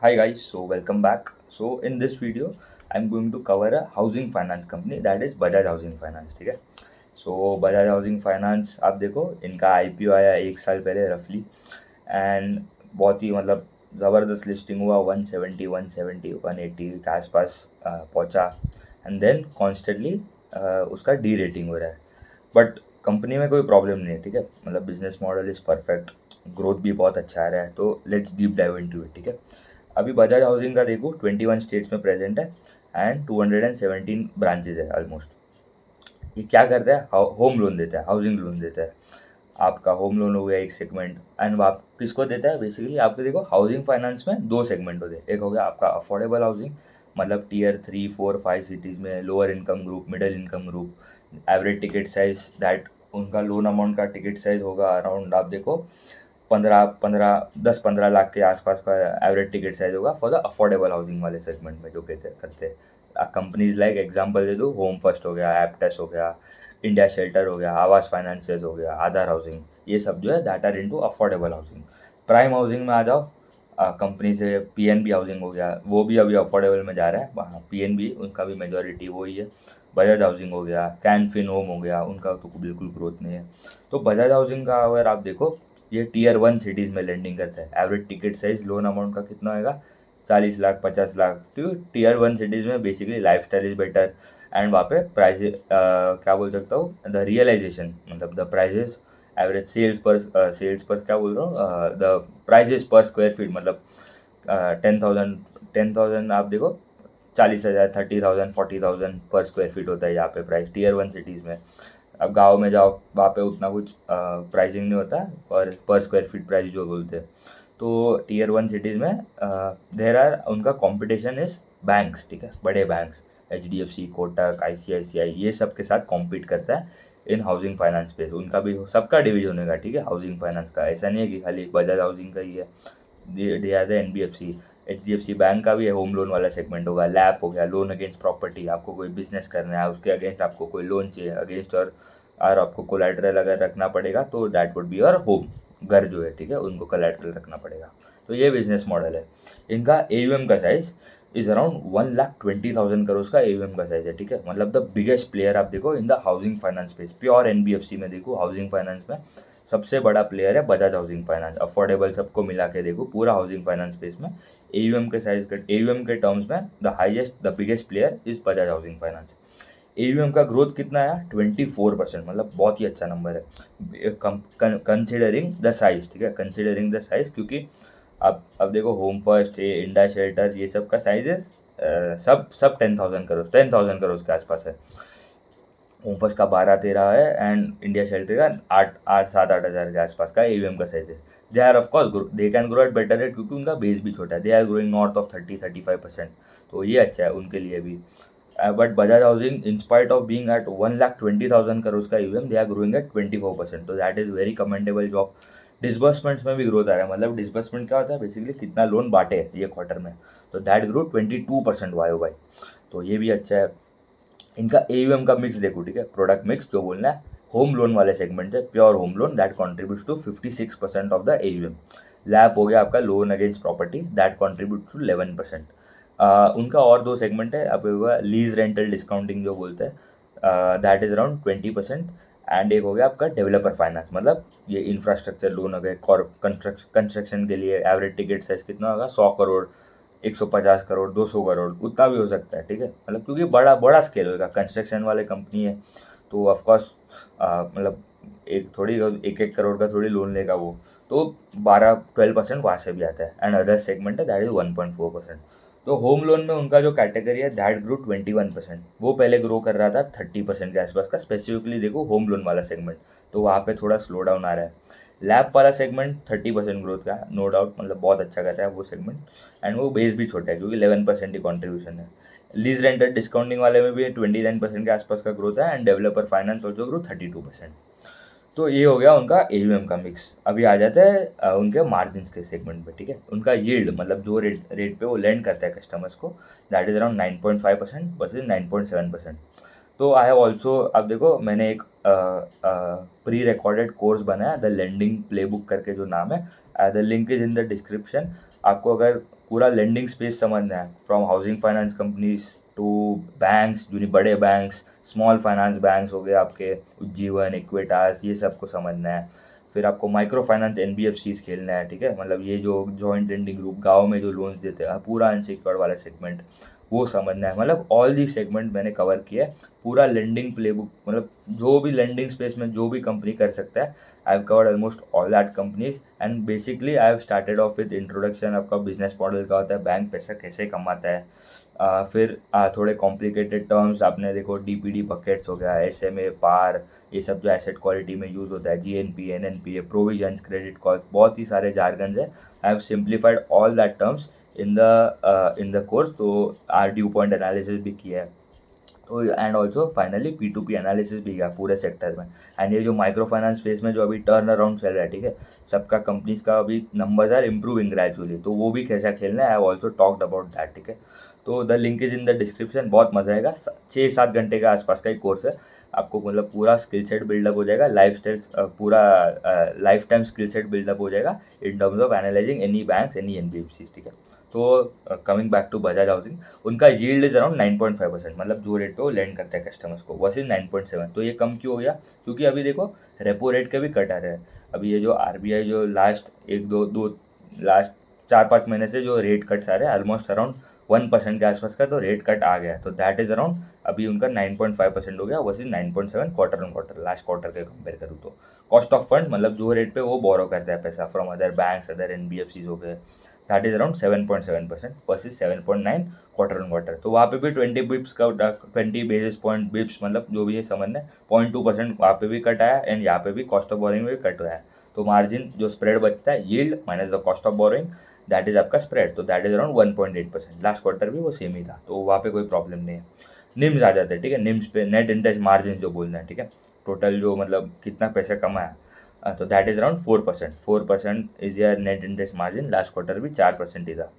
Hi guys, so welcome back. So in this video, I'm going to cover a housing finance company that is Bajaj Housing Finance. ठीक है. So Bajaj Housing Finance आप देखो इनका IPO आया 1 साल पहले रफली एंड बहुत ही मतलब ज़बरदस्त लिस्टिंग हुआ 170 170 180 के आसपास पहुंचा एंड देन कॉन्स्टेंटली उसका डी रेटिंग हो रहा है बट कंपनी में कोई प्रॉब्लम नहीं है. ठीक है, मतलब business model is perfect, growth भी बहुत अच्छा आ रहा है. तो let's deep dive into it. ठीक है, अभी बजाज हाउसिंग का देखो 21 स्टेट्स में प्रेजेंट है एंड 217 ब्रांचेज है ऑलमोस्ट. ये क्या करता है? होम लोन देता है, हाउसिंग लोन देता है. आपका होम लोन हो गया एक सेगमेंट एंड आप किसको देता है? बेसिकली आपके देखो हाउसिंग फाइनेंस में दो सेगमेंट होते हैं. एक हो गया आपका अफोर्डेबल हाउसिंग, मतलब टियर 3 4 5 सिटीज़ में lower income group, middle income group, average ticket size that उनका लोन अमाउंट का टिकट साइज होगा अराउंड आप देखो 15 10 15 लाख के आसपास का एवरेज टिकट साइज होगा फॉर द अफोर्डेबल हाउसिंग वाले सेगमेंट में जो कहते करते हैं कंपनीज लाइक एग्जांपल दे दूँ, होम फर्स्ट हो गया, एप्टेस हो गया, इंडिया शेल्टर हो गया, आवास फाइनेंसेस हो गया, आधार हाउसिंग, ये सब जो है that are into affordable housing. Prime housing में आ जाओ, कंपनी से पीएनबी हाउसिंग हो गया, वो भी अभी अफोर्डेबल में जा रहा है. पीएनबी उनका भी मेजोरिटी वही है. बजाज हाउसिंग हो गया, कैनफिन होम हो गया, उनका तो बिल्कुल ग्रोथ नहीं है. तो बजाज हाउसिंग का अगर आप देखो, ये टियर 1 सिटीज़ में लैंडिंग करता है. Average ticket size loan amount का कितना होएगा? 40 लाख 50 लाख. तो टियर 1 सिटीज़ में basically life style is better and वहाँ पे प्राइस क्या बोल सकता हूँ, द रियलाइजेशन मतलब द प्राइजेस एवरेज सेल्स पर क्या बोल रहा हूँ, द प्राइजेस पर स्क्वायर फीट मतलब 10,000 आप देखो 40,000 30,000 40,000 पर स्क्वायर फीट होता है यहाँ पे प्राइस टियर 1 सिटीज़ में. अब गाँव में जाओ वहाँ पे उतना कुछ प्राइसिंग नहीं होता है और पर स्क्वायर फीट प्राइस जो बोलते हैं. तो टियर 1 सिटीज़ में देर आर उनका कंपटीशन इज़ बैंक्स. ठीक है, बड़े बैंक्स HDFC, कोटक, ICICI ये सब के साथ कॉम्पीट करता है इन हाउसिंग फाइनेंस स्पेस. उनका भी सबका डिवीजन होगा. ठीक है, हाउसिंग फाइनेंस का ऐसा नहीं है कि खाली बजाज हाउसिंग का ही है. They are the NBFC, HDFC bank का भी है, होम लोन वाला सेगमेंट होगा. लैप हो गया, लोन अगेंस्ट प्रॉपर्टी, आपको कोई बिजनेस करना है उसके अगेंस्ट आपको कोई लोन चाहिए अगेंस्ट और आपको कोलैटरल अगर रखना पड़ेगा तो that would be your home, घर जो है. ठीक है, उनको कोलैटरल रखना पड़ेगा. तो ये बिजनेस मॉडल है. इनका AUM का साइज इज अराउंड 1,20,000 करोड़ का AUM का साइज है. ठीक है, मतलब द बिगेस्ट प्लेयर आप देखो in the housing finance space. Pure NBFC में देखो हाउसिंग फाइनेंस में सबसे बड़ा प्लेयर है बजाज हाउसिंग फाइनेंस. अफोर्डेबल सबको मिला के देखो पूरा हाउसिंग फाइनेंस स्पेस में AUM के टर्म्स में the biggest player is Bajaj housing finance. AUM का ग्रोथ कितना आया? 24%, मतलब बहुत ही अच्छा नंबर है कंसिडरिंग द साइज. ठीक है, कंसिडरिंग द साइज क्योंकि अब देखो होम फर्स्ट, ये इंडिया शेल्टर, ये सब का साइज है सब सब 10,000 करोड़ के आसपास है. होम फर्स्ट का 12-13 है एंड इंडिया शेल्टर का 8-7-8 हज़ार के आसपास का AUM का साइज है. They are of course they can grow at better rate क्योंकि उनका बेस भी छोटा है. They are growing north of 30-35%. तो ये अच्छा है उनके लिए भी. But Bajaj housing in spite of being at 1,20,000 crore का AUM, they are growing at 24%. तो that is very commendable job. Disbursements में भी ग्रोथ आ रहा है. मतलब डिसबर्समेंट क्या होता है? बेसिकली कितना लोन बांटे ये क्वार्टर में. तो दैट ग्रो 22% YOY. तो ये भी अच्छा है. इनका AUM का मिक्स देखो. ठीक है, प्रोडक्ट मिक्स जो बोलना है, होम लोन वाले सेगमेंट है, pure home loan that contributes to 56% of the AUM. LAP हो गया आपका loan against property that contribute to 11%. उनका और दो सेगमेंट है आपको होगा लीज रेंटल डिस्काउंटिंग जो बोलते हैं, दैट इज अराउंड 20%. एंड एक हो गया आपका डेवलपर फाइनेंस, मतलब ये इंफ्रास्ट्रक्चर लोन हो गए कंस्ट्रक्शन के लिए. एवरेज टिकट साइज कितना होगा? 100 करोड़, 150 करोड़, 200 करोड़, उतना भी हो सकता है. ठीक है, मतलब क्योंकि बड़ा बड़ा स्केल होगा, कंस्ट्रक्शन वाले कंपनी है तो ऑफकोर्स मतलब एक एक करोड़ का थोड़ी लोन लेगा वो. तो 12-12% वहाँ से भी आता है. एंड अदर सेगमेंट है दैट इज 1.4%. तो होम लोन में उनका जो कैटेगरी है दैट ग्रो 21%. वो पहले ग्रो कर रहा था 30% के आसपास का. स्पेसिफिकली देखो होम लोन वाला सेगमेंट, तो वहाँ पे थोड़ा स्लो डाउन आ रहा है. लैब वाला सेगमेंट 30% ग्रोथ का है, नो डाउट, मतलब बहुत अच्छा कर रहा है वो सेगमेंट. एंड वो बेस भी छोटा है क्योंकि 11% ही कॉन्ट्रीब्यूशन है. लीज रेंटेड डिस्काउंटिंग वाले में भी 29% के आसपास का ग्रोथ है. End developer finance also grow 32%. तो ये हो गया उनका AUM का मिक्स. अभी आ जाता है उनके मार्जिन्स के सेगमेंट पे. ठीक है, उनका यील्ड मतलब जो रेट पे वो लेंड करता है कस्टमर्स को, दैट इज अराउंड 9.5% वर्सेज 9.7%. तो आई हैव ऑल्सो, अब देखो मैंने एक प्री रिकॉर्डेड कोर्स बनाया द लेंडिंग प्लेबुक करके जो नाम है. The link is in the description. आपको अगर पूरा लेंडिंग स्पेस समझना है, from housing finance companies to banks, जो बड़े बैंक्स, स्मॉल फाइनेंस बैंक्स हो गए आपके, उज्जीवन, इक्विटास, ये सब को समझना है। फिर आपको माइक्रो फाइनेंस NBFCs खेलना है, ठीक है, मतलब ये जो जॉइंट लेंडिंग ग्रुप गाँव में जो लोन्स देते हैं, पूरा अनसिक्योर्ड वाला सेगमेंट वो समझना है। मतलब ऑल दी सेगमेंट मैंने कवर किया है, पूरा लेंडिंग प्लेबुक, मतलब जो भी लेंडिंग स्पेस में जो भी कंपनी कर सकता है, I have covered almost all that companies. And basically I have started off with introduction आपका बिजनेस मॉडल का होता है, बैंक पैसा कैसे कमाता है। फिर थोड़े कॉम्प्लिकेटेड टर्म्स आपने देखो, DPD बकेट्स हो गया, SMA, पार, ये सब जो एसेट क्वालिटी में यूज़ होता है, GNP, NNPA, provisions, credit cost, बहुत ही सारे जार्गन्स है। I have simplified all that terms in the course. तो ड्यू पॉइंट एनालिसिस भी किया है, तो and also finally P2P analysis भी किया पूरे सेक्टर में। एंड ये जो माइक्रो फाइनेंस स्पेस में जो अभी टर्न अराउंड चल रहा है, ठीक है, सबका कंपनीज का अभी नंबर्स आर इम्प्रूविंग ग्रेजुअली, तो वो भी कैसा खेलना है, I have also talked about that, ठीक है। तो the link is in the description, बहुत मजा आएगा। 6-7 घंटे के आसपास का एक कोर्स है, आपको मतलब पूरा स्किल सेट बिल्डअप हो जाएगा, लाइफ स्टाइल पूरा life time skill set buildup हो जाएगा in terms of analysing any banks, any NBFCs, ठीक है। तो coming back to Bajaj housing, उनका यील्ड इज अराउंड 9.5%, मतलब जो रेट पे वो लेंड करते हैं कस्टमर्स को, वर्सेज 9.7। तो ये कम क्यों हो गया, क्योंकि अभी देखो रेपो रेट के भी कट आ रहे हैं। अभी ये जो RBI जो लास्ट एक दो लास्ट 4-5 महीने से जो रेट कट्स आ रहे हैं, ऑलमोस्ट अराउंड 1% के आसपास का तो रेट कट आ गया है। तो दैट इज अराउंड अभी उनका 9.5% हो गया, versus 9.7 quarter on quarter, last quarter के कंपेयर करूँ तो। कॉस्ट ऑफ फंड, मतलब जो रेट पे वो बोरो करता है पैसा from other banks, other NBFCs हो गए, that is around 7.7% versus 7.9 quarter on quarter. तो वहाँ पे भी 20 बेसिस पॉइंट बिप्स, मतलब जो भी है समझना है, 0.2% वहाँ पे भी कट आया, एंड यहाँ पे भी कॉस्ट ऑफ बोरिंग में भी कट हुआ है। तो मार्जिन जो स्प्रेड बचता है, yield minus the cost of boring, that is आपका स्प्रेड, तो that is around 1.8%। Last quarter भी वो सेम ही था, तो वहाँ पे कोई प्रॉब्लम नहीं है। निम्स आ जाते हैं, ठीक है, निम्स पे नेट इंटरेस्ट मार्जिन जो बोलना है, ठीक है, टोटल जो मतलब कितना पैसा कमाया, तो दैट इज अराउंड 4%। 4% इज यार net interest margin, last quarter भी 4% ही था,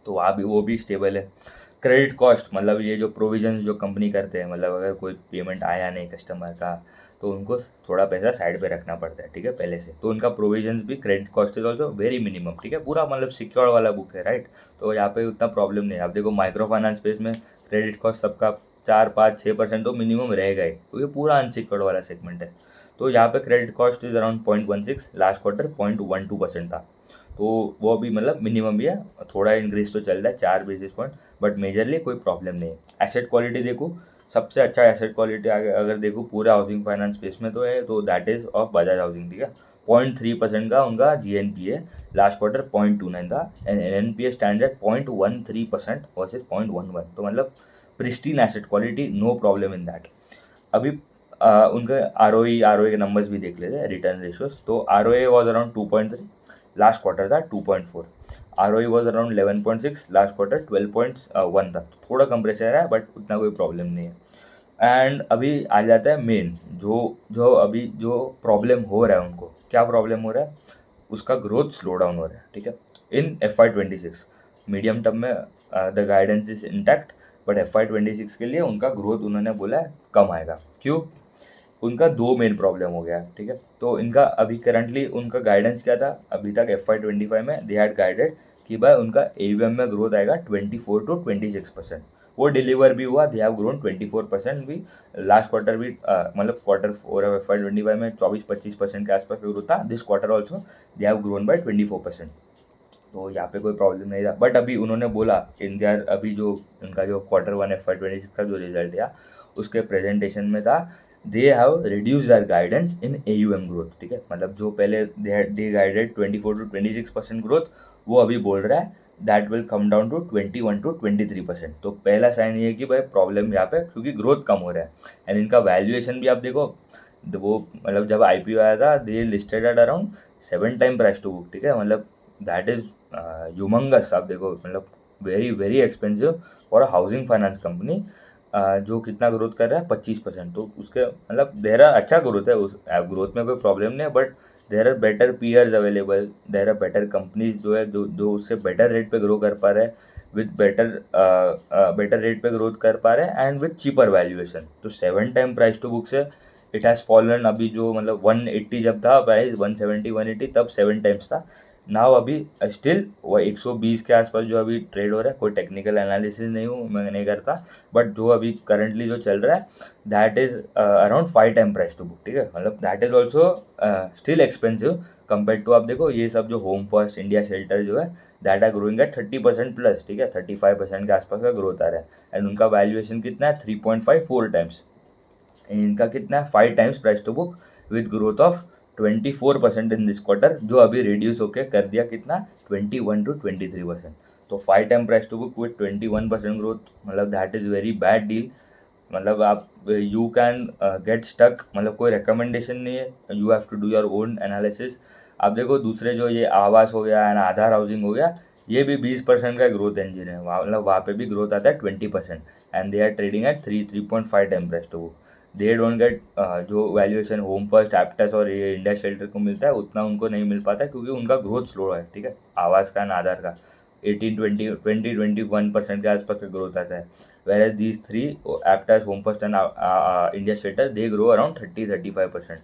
तो वहाँ भी वो भी स्टेबल है। क्रेडिट कॉस्ट, मतलब ये जो प्रोविजंस जो कंपनी करते हैं, मतलब अगर कोई पेमेंट आया नहीं कस्टमर का, तो उनको थोड़ा पैसा साइड पे रखना पड़ता है, ठीक है, पहले से। तो उनका प्रोविजंस भी, credit cost is also very minimum, ठीक है, पूरा मतलब सिक्योर वाला बुक है, राइट। तो यहाँ पे उतना प्रॉब्लम नहीं है। आप देखो माइक्रो फाइनेंस स्पेस में क्रेडिट कॉस्ट सबका 4-5-6% तो मिनिमम रहेगा ही, क्योंकि पूरा अनसिक्योर्ड वाला सेगमेंट है। तो यहाँ पे credit cost is around 0.16, last quarter 0.12% था, तो वो भी मतलब मिनिमम भी है, थोड़ा इंक्रीज तो चल रहा है 4 बेसिस पॉइंट, बट मेजरली कोई प्रॉब्लम नहीं है। एसेट क्वालिटी देखो, सबसे अच्छा एसेट क्वालिटी अगर देखो पूरे हाउसिंग फाइनेंस स्पेस में तो है, तो that is of Bajaj housing, ठीक है। 0.3% का उनका GNPA, लास्ट क्वार्टर 0.29 था, and NNPA stand at 0.13% versus 0.11, तो मतलब pristine asset quality, no problem in that. अभी उनके ROE के नंबर्स भी देख लेते हैं, रिटर्न रेशियोज। तो ROA was around 2.3, last quarter था 2.4। ROE was around 11.6, last quarter 12.1 था, तो थोड़ा कंप्रेसर है, बट उतना कोई प्रॉब्लम नहीं है। एंड अभी आ जाता है मेन, जो जो अभी जो प्रॉब्लम हो रहा है, उनको क्या प्रॉब्लम हो रहा है, उसका ग्रोथ स्लो डाउन हो रहा है, ठीक है, इन FY26। मीडियम टर्म में the guidance is intact, but FY26 के लिए उनका ग्रोथ उन्होंने बोला है कम आएगा। क्यों, उनका दो मेन प्रॉब्लम हो गया है, ठीक है। तो इनका अभी करंटली उनका गाइडेंस क्या था, अभी तक FY25 में दे हैड गाइडेड कि भाई उनका AUM में ग्रोथ आएगा 24 to 26%, वो डिलीवर भी हुआ, दे हैव ग्रोन 24% भी। लास्ट क्वार्टर भी मतलब Q4 ऑफ FY25 में 24-25% के आसपास ग्रोथ था। This quarter also they have grown by 24%, तो यहाँ पे कोई प्रॉब्लम नहीं था। बट अभी उन्होंने बोला इन दियर, अभी जो उनका जो Q1 FY26 का जो रिजल्ट था, उसके प्रेजेंटेशन में था, they have reduce their guidance in AUM growth, ठीक है, मतलब जो पहले दे गाइडेड 24 to 26% ग्रोथ, वो अभी बोल रहा है that will come down to 21 to 23%। तो पहला साइन ये है कि भाई प्रॉब्लम यहाँ पे, क्योंकि ग्रोथ कम हो रहा है। एंड इनका वैल्यूएशन भी आप देखो, वो मतलब जब IPO आया था, they listed at around 7 time price to book, ठीक है, मतलब दैट इज ह्यूमंगस। आप देखो मतलब very very expensive for a housing finance company, जो कितना ग्रोथ कर रहा है 25%, तो उसके मतलब देर आर अच्छा ग्रोथ है, उस ग्रोथ में कोई प्रॉब्लम नहीं है, but there are better peers available, there are better companies जो है जो उससे बेटर रेट पे ग्रो कर पा रहे हैं, विथ बेटर रेट पे ग्रोथ कर पा रहे हैं, एंड विथ चीपर वैल्यूएशन। तो 7 टाइम प्राइस टू बुक से इट हैज़ फॉलन, अभी जो मतलब 180 जब था प्राइस, 170 180 तब 7 टाइम्स था, नाउ अभी स्टिल वो 120 के आसपास जो अभी ट्रेड हो रहा है, कोई टेक्निकल एनालिसिस नहीं हूँ मैं नहीं करता, बट जो अभी करंटली जो चल रहा है that is around 5 time price to book, ठीक है। मतलब that is also still expensive compare to, आप देखो ये सब जो होम फर्स्ट, इंडिया शेल्टर जो है that are growing at 30% plus, ठीक है, 35% के आसपास का ग्रोथ आ रहा है, एंड उनका वैल्यूएशन कितना है 3.5 4 टाइम्स, इनका कितना है 5 times price to book with growth of 24% in this quarter, जो अभी रिड्यूस होकर कर दिया कितना 21 to 23%। तो 5 time price to book with 21% growth, मतलब that is very bad deal. मतलब आप यू कैन गेट स्टक, मतलब कोई रिकमेंडेशन नहीं है, you have to do your own analysis. आप देखो दूसरे जो ये आवास हो गया एंड आधार हाउसिंग हो गया, ये भी 20% का ग्रोथ इंजन है, मतलब वहाँ पे भी ग्रोथ आता है 20%, and they are trading at 3.5 time price to book. They don't get जो वैल्यूएशन होम फर्स्ट, एप्टेस और ये इंडिया शेल्टर को मिलता है उतना उनको नहीं मिल पाता, क्योंकि उनका ग्रोथ स्लो है, ठीक है, आवास का एंड आधार का 18-21% के आसपास का ग्रोथ आता है, whereas these three Aptas, Home First and India Shelter, they grow around 30-35%।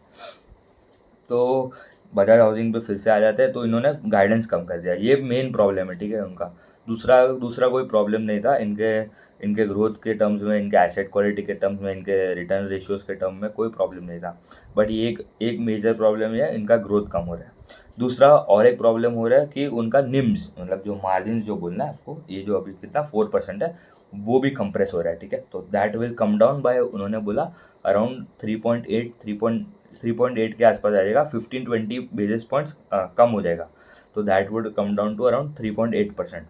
तो बजाज हाउसिंग पे फिर से आ जाते हैं, तो इन्होंने गाइडेंस कम कर दिया, ये मेन प्रॉब्लम है, ठीक है उनका। दूसरा दूसरा कोई प्रॉब्लम नहीं था इनके, इनके ग्रोथ के टर्म्स में, इनके एसेट क्वालिटी के टर्म्स में, इनके रिटर्न रेशियोज़ के टर्म में कोई प्रॉब्लम नहीं था, बट ये एक एक मेजर प्रॉब्लम है, इनका ग्रोथ कम हो रहा है। दूसरा और एक प्रॉब्लम हो रहा है कि उनका निम्स, मतलब जो मार्जिन जो बोलना है आपको, ये जो अभी कितना 4% है, वो भी कंप्रेस हो रहा है, ठीक है। तो that will come down by, उन्होंने बोला अराउंड 3.8 के आसपास आ जाएगा, 15-20 बेसिस पॉइंट्स कम हो जाएगा, तो that would come down to around 3.8%।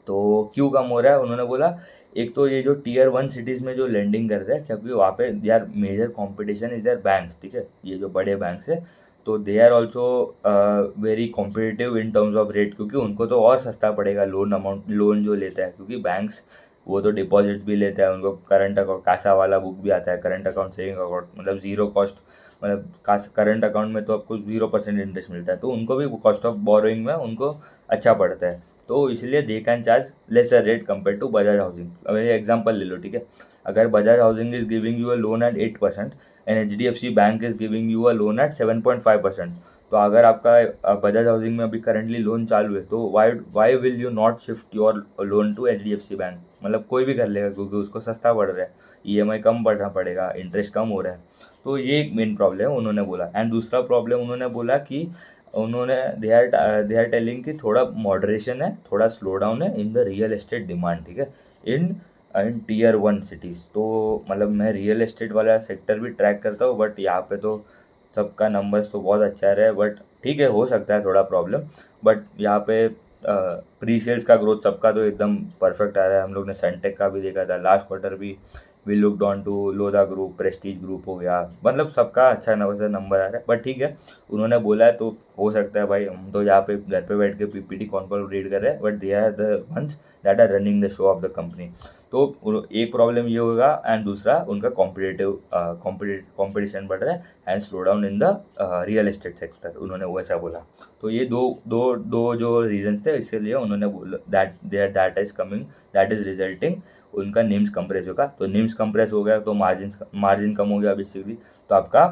तो क्यों कम हो रहा है, उन्होंने बोला एक तो ये जो टीयर 1 सिटीज़ में जो लेंडिंग करते हैं, क्योंकि वहाँ पे they are major competition is there banks, ठीक है, ये जो बड़े बैंक्स है, तो they are also very competitive in terms of rate, क्योंकि उनको तो और सस्ता पड़ेगा लोन अमाउंट, लोन जो लेता है, क्योंकि बैंक्स वो तो डिपॉजिट्स भी लेता है, उनको करंट अकाउंट कासा वाला बुक भी आता है, करंट अकाउंट सेविंग अकाउंट, मतलब ज़ीरो कॉस्ट, मतलब करंट अकाउंट में तो आपको 0% इंटरेस्ट मिलता है, तो उनको भी कॉस्ट ऑफ बोरोइंग में उनको अच्छा पड़ता है, तो इसलिए they can charge lesser rate compare to Bajaj housing. अब ये एग्जांपल ले लो, ठीक है, अगर Bajaj housing is giving you a loan at 8% and HDFC bank is giving you a loan at 7.5%, तो अगर आपका बजाज हाउसिंग में अभी करंटली लोन चालू है, तो why will you not shift your loan to HDFC bank, मतलब कोई भी कर लेगा, क्योंकि उसको सस्ता पड़ रहा है, EMI कम पड़ना पड़ेगा, इंटरेस्ट कम हो रहा है, तो ये एक मेन प्रॉब्लम है उन्होंने बोला। एंड दूसरा प्रॉब्लम उन्होंने बोला कि उन्होंने दे आर टेलिंग कि थोड़ा मॉडरेशन है, थोड़ा स्लो डाउन है in the real estate demand, ठीक है, इन इन टीयर 1 सिटीज़। तो मतलब मैं रियल एस्टेट वाला सेक्टर भी ट्रैक करता हूँ, बट यहाँ पे तो सबका नंबर्स तो बहुत अच्छा रहा है, बट ठीक है हो सकता है थोड़ा प्रॉब्लम, बट यहाँ पे प्री सेल्स का ग्रोथ सबका तो एकदम परफेक्ट आ रहा है। हम लोग ने सनटेक का भी देखा था लास्ट क्वार्टर भी, we looked on to Lodha group, Prestige group हो गया, मतलब सबका अच्छा नंबर आ रहा है, बट ठीक है उन्होंने बोला है तो हो सकता है भाई, हम तो यहाँ पे घर पे बैठ के PPT कॉन पर रीड कर रहे हैं, but they are the ones that are running the show of the company. तो एक प्रॉब्लम ये होगा, एंड दूसरा उनका कॉम्पिटिशन बढ़ रहा है and slow down in the real estate sector, उन्होंने वैसा बोला। तो ये दो दो दो जो रीजंस थे, इसीलिए उन्होंने बोला that is coming, that is resulting उनका निम्स कंप्रेस होगा। तो निम्स कंप्रेस हो गया तो मार्जिन कम हो गया बेसिकली, तो आपका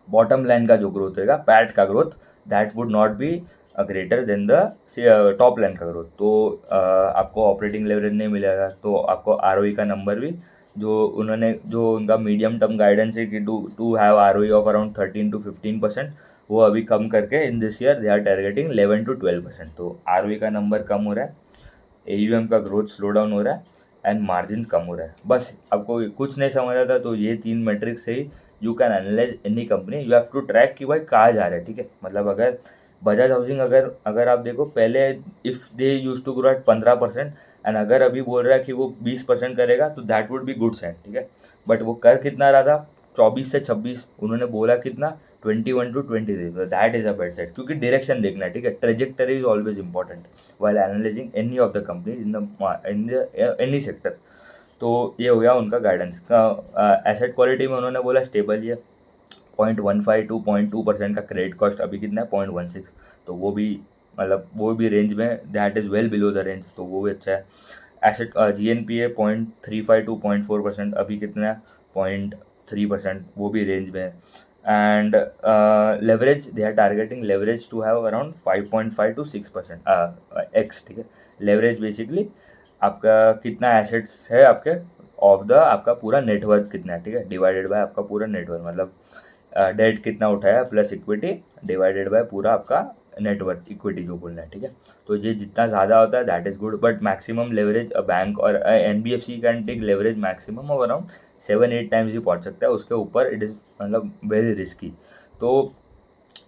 बॉटम लाइन का जो ग्रोथ रहेगा, पैट का growth, that would not be greater than the top line का ग्रोथ। तो आपको ऑपरेटिंग लेवरेज नहीं मिलेगा, तो आपको ROE का नंबर भी, जो उन्होंने जो उनका मीडियम टर्म गाइडेंस है कि to have ROE of around 13-15%, वो अभी कम करके in this year they are targeting 11-12%। तो ROE का नंबर कम हो रहा है, AUM का ग्रोथ स्लो डाउन हो रहा है, एंड मार्जिन कम हो रहा है। बस आपको कुछ नहीं समझ आता तो ये 3 मैट्रिक से ही you can analyse any company, you have to track कि भाई कहाँ जा रहा है, ठीक है। मतलब अगर बजाज हाउसिंग, अगर अगर आप देखो पहले, if they use to grow at 15%, and अगर अभी बोल रहा है कि वो 20% करेगा, तो that would be good sign, ठीक है, बट वो कर कितना रहा था 24 से 26, उन्होंने बोला कितना 21-23, तो that is a bed set, क्योंकि डायरेक्शन देखना है, ठीक है, trajectory is always important while analyzing any of the companies in the any sector। तो ये हो गया उनका गाइडेंस का। एसेट क्वालिटी में उन्होंने बोला स्टेबल ही है, 0.15 to 0.2% का क्रेडिट कॉस्ट अभी कितना है 0.16, तो वो भी मतलब वो भी रेंज में, that is well below the range, तो वो भी अच्छा है। एसेट GNPA 0.35 to 0.4%, अभी कितना है 0.3%, वो भी रेंज में है। And leverage, they are targeting leverage to have around 5.5 to 6% x, ठीक है। लेवरेज बेसिकली आपका कितना एसेट्स है आपके ऑफ द आपका पूरा नेटवर्क कितना है, ठीक है, डिवाइडेड बाय आपका पूरा नेटवर्क, मतलब डेट कितना उठाया प्लस इक्विटी डिवाइडेड बाय पूरा आपका नेटवर्क इक्विटी जो बोलना है, ठीक है। तो ये जितना ज़्यादा होता है that is good, but maximum leverage a bank और NBFC can take leverage maximum of around 7-8 times ही पहुंच सकता है, उसके ऊपर इट इज़ मतलब वेरी रिस्की। तो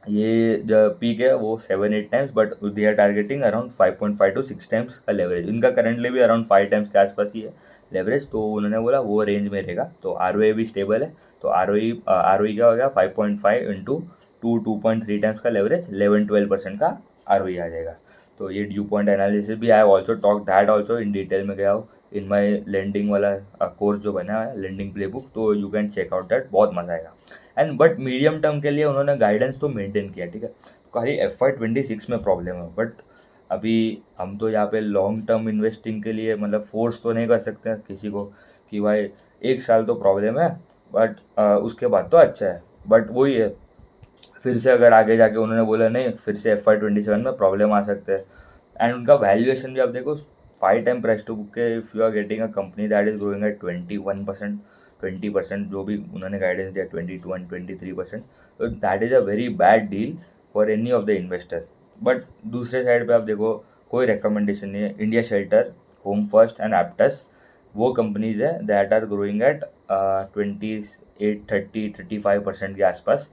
ये जो पीक है वो 7-8 times, but they are targeting around 5.5 to 6 times का लेवरेज। इनका करंटली भी अराउंड 5 टाइम्स के आसपास ही है लेवरेज, तो उन्होंने बोला वो रेंज में रहेगा। तो ROA भी स्टेबल है, तो ROE क्या हो गया 5.5 इंटू 2.3 टाइम्स का लेवरेज, 11-12% का ROE आ जाएगा। तो ये ड्यू पॉइंट एनालिसिस भी I also talk that also in detail में गया हो इन माई लेंडिंग वाला कोर्स जो बना है लेंडिंग प्ले बुक, तो you can check out that, बहुत मज़ा आएगा। एंड बट मीडियम टर्म के लिए उन्होंने गाइडेंस तो मेंटेन किया, ठीक है। खाली FY 26 में प्रॉब्लम है, बट अभी हम तो यहाँ पे लॉन्ग टर्म इन्वेस्टिंग के लिए मतलब फोर्स तो नहीं कर सकते किसी को कि भाई 1 साल तो प्रॉब्लम है, बट उसके बाद तो अच्छा है। बट वही है, फिर से अगर आगे जाके उन्होंने बोला नहीं फिर से FY 27 में प्रॉब्लम आ सकते हैं। एंड उनका वैल्यूएशन भी आप देखो 5 टाइम प्राइस टू बुक के, if you are getting a company that is growing at 21%, 20% जो भी उन्होंने गाइडेंस दिया 22 and 23%, तो that is a very bad deal for any of the investor. But दूसरे साइड पे आप देखो कोई रिकमेंडेशन नहीं है, India shelter, home first and Aptus वो कंपनीज है दैट आर ग्रोइंग एट 28-30-35% के आसपास,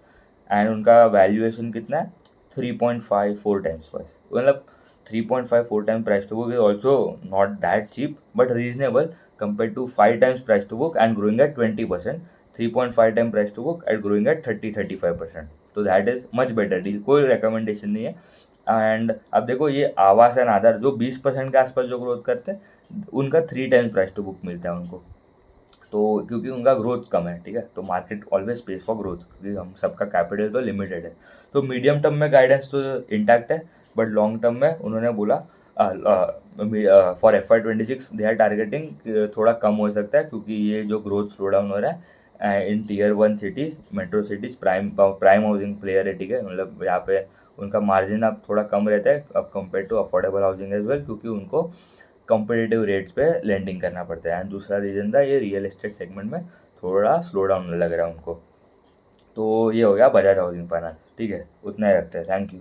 एंड उनका वैल्यूएशन कितना है 3.54 टाइम्स बस, मतलब 3.54 time price to book is also not that cheap but reasonable compare to 5 times price to book and growing at 20%, 3.5 time price to book and growing at 30-35%, तो that is much better deal, कोई recommendation नहीं है। And अब देखो ये आवास and आधार जो 20% के आसपास जो ग्रोथ करते हैं उनका 3 टाइम्स प्राइस टू बुक मिलता है उनको, तो क्योंकि उनका ग्रोथ कम है, ठीक है, तो market always space for growth, क्योंकि हम सबका कैपिटल तो लिमिटेड है। तो मीडियम टर्म में गाइडेंस तो इंटैक्ट है, बट लॉन्ग टर्म में उन्होंने बोला for FY 26 they are targeting थोड़ा कम हो सकता है, क्योंकि ये जो ग्रोथ स्लो डाउन हो रहा है इन Tier 1 cities, metro cities, prime housing player है, ठीक है, मतलब यहाँ पे उनका मार्जिन अब थोड़ा कम रहता है अब compare to affordable housing as well, क्योंकि उनको कंपिटिटिव रेट्स पे लेंडिंग करना पड़ता है। एंड दूसरा रीज़न था ये रियल एस्टेट सेगमेंट में थोड़ा स्लो डाउन लग रहा है उनको। तो ये हो गया बजाज हाउसिंग फाइनेंस, ठीक है, उतना ही रखते हैं, थैंक यू।